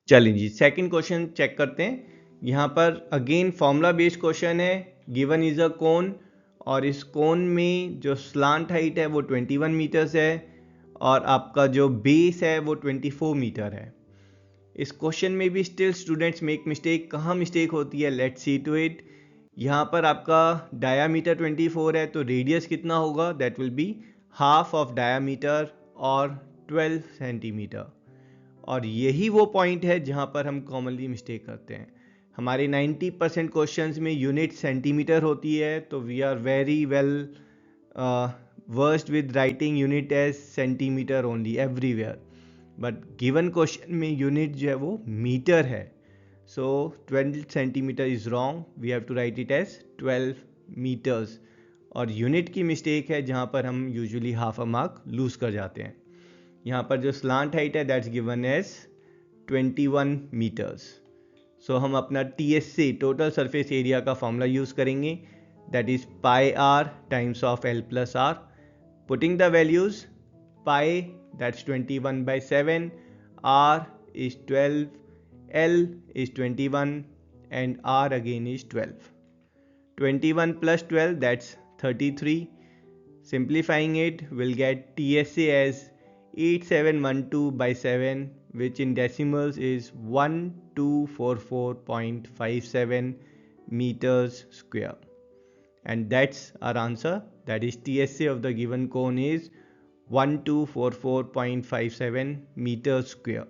चलिए जी, second question check करते हैं। यहाँ पर अगेन फॉर्मूला बेस्ड क्वेश्चन है। गिवन इज अ कोन और इस कोन में जो स्लांट हाइट है वो 21 मीटर्स है और आपका जो बेस है वो 24 मीटर है। इस क्वेश्चन में भी स्टिल स्टूडेंट्स मेक मिस्टेक। कहाँ मिस्टेक होती है, लेट्स सी टू इट। यहाँ पर आपका डायामीटर 24 है तो रेडियस कितना होगा, that will be half of diameter और 12 सेंटीमीटर। और यही वो पॉइंट है जहाँ पर हम कॉमनली मिस्टेक करते हैं। हमारे 90% क्वेश्चंस में यूनिट सेंटीमीटर होती है, तो we are very well versed with writing unit as centimetre only everywhere. But given question में यूनिट जो है वो मीटर है, so 12 centimetre is wrong, we have to write it as 12 metres. और यूनिट की मिस्टेक है जहाँ पर हम usually half a mark lose कर जाते हैं। यहाँ पर जो स्लांट हाइट है that's given as 21 metres. So हम अपना TSA टोटल सरफेस एरिया का फॉर्मूला यूज़ करेंगे, that is pi r times of L plus r. Putting the values, pi that's 21/7, R is 12, L is 21 and R again is 12. 21 plus 12 that's 33. Simplifying it, we'll get TSA as 8712/7, which in decimals is 1244.57 meters square. And that's our answer. That is TSA of the given cone is 1244.57 meters square.